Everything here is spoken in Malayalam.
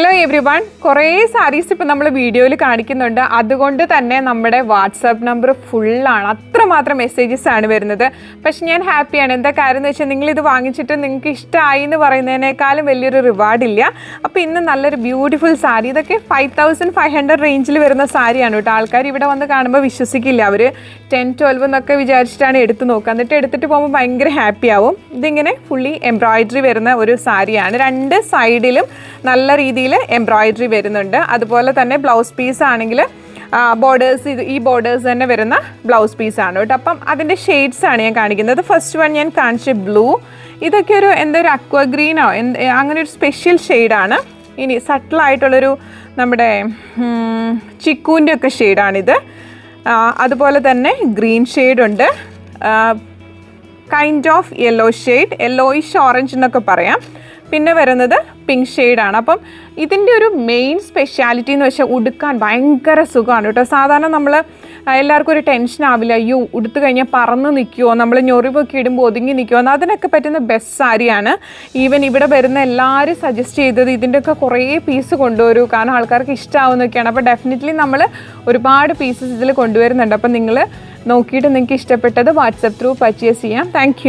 ഹലോ എവ്രി വൺ, കുറേ സാരീസ് ഇപ്പോൾ നമ്മൾ വീഡിയോയിൽ കാണിക്കുന്നുണ്ട്. അതുകൊണ്ട് തന്നെ നമ്മുടെ വാട്സാപ്പ് നമ്പർ ഫുള്ളാണ്, അത്രമാത്രം മെസ്സേജസ് ആണ് വരുന്നത്. പക്ഷെ ഞാൻ ഹാപ്പിയാണ്. എന്താ കാര്യം എന്ന് വെച്ചാൽ നിങ്ങളിത് വാങ്ങിച്ചിട്ട് നിങ്ങൾക്ക് ഇഷ്ടമായി എന്ന് പറയുന്നതിനേക്കാളും വലിയൊരു റിവാർഡില്ല. അപ്പോൾ ഇന്ന് നല്ലൊരു ബ്യൂട്ടിഫുൾ സാരി, ഇതൊക്കെ 5500 റേഞ്ചിൽ വരുന്ന സാരിയാണ് കേട്ടോ. ആൾക്കാർ ഇവിടെ വന്ന് കാണുമ്പോൾ വിശ്വസിക്കില്ല, അവർ 10-12 എന്നൊക്കെ വിചാരിച്ചിട്ടാണ് എടുത്ത് നോക്കുക. എന്നിട്ട് എടുത്തിട്ട് പോകുമ്പോൾ ഭയങ്കര ഹാപ്പി ആവും. ഇതിങ്ങനെ ഫുള്ളി എംബ്രോയിഡറി വരുന്ന ഒരു സാരിയാണ്. രണ്ട് സൈഡിലും നല്ല രീതിയിൽ എംബ്രോയിഡറി വരുന്നുണ്ട്. അതുപോലെ തന്നെ ബ്ലൗസ് പീസ് ആണെങ്കിൽ ബോർഡേഴ്സ്, ഈ ബോർഡേഴ്സ് തന്നെ വരുന്ന ബ്ലൗസ് പീസാണ് കേട്ടോ. അപ്പം അതിൻ്റെ ഷെയ്ഡ്സ് ആണ് ഞാൻ കാണിക്കുന്നത്. ഫസ്റ്റ് വൺ ഞാൻ കാണിച്ച ബ്ലൂ, ഇതൊക്കെ ഒരു എന്തൊരു അക്വ ഗ്രീനോ അങ്ങനെ ഒരു സ്പെഷ്യൽ ഷെയ്ഡാണ്. ഇനി സട്ടിലായിട്ടുള്ളൊരു നമ്മുടെ ചിക്കൂൻ്റെ ഒക്കെ ഷെയ്ഡാണിത്. അതുപോലെ തന്നെ ഗ്രീൻ ഷെയ്ഡുണ്ട്, kind of yellow shade, yellowish orange എന്നൊക്കെ പറയാം. പിന്നെ വരുന്നത് പിങ്ക് ഷെയ്ഡാണ്. അപ്പം ഇതിൻ്റെ ഒരു മെയിൻ സ്പെഷ്യാലിറ്റി എന്ന് വെച്ചാൽ ഉടുക്കാൻ ഭയങ്കര സുഖമാണ് കേട്ടോ. സാധാരണ നമ്മൾ എല്ലാവർക്കും ഒരു ടെൻഷൻ ആവില്ല, അയ്യോ ഉടുത്തു കഴിഞ്ഞാൽ പറന്ന് നിൽക്കുമോ, നമ്മൾ ഞൊറിവൊക്കെ ഇടുമ്പോൾ ഒതുങ്ങി നിൽക്കുമോ, അതിനൊക്കെ പറ്റുന്ന ബെസ്റ്റ് സാരിയാണ്. ഈവൻ ഇവിടെ വരുന്ന എല്ലാവരും സജസ്റ്റ് ചെയ്തത് ഇതിൻ്റെയൊക്കെ കുറേ പീസ് കൊണ്ടുവരൂ, കാരണം ആൾക്കാർക്ക് ഇഷ്ടമാവുന്നൊക്കെയാണ്. അപ്പോൾ ഡെഫിനറ്റ്ലി നമ്മൾ ഒരുപാട് പീസസ് ഇതിൽ കൊണ്ടുവരുന്നുണ്ട്. അപ്പം നിങ്ങൾ നോക്കിയിട്ട് നിങ്ങൾക്ക് ഇഷ്ടപ്പെട്ടത് വാട്സപ്പ് ത്രൂ പർച്ചേസ് ചെയ്യാം. താങ്ക്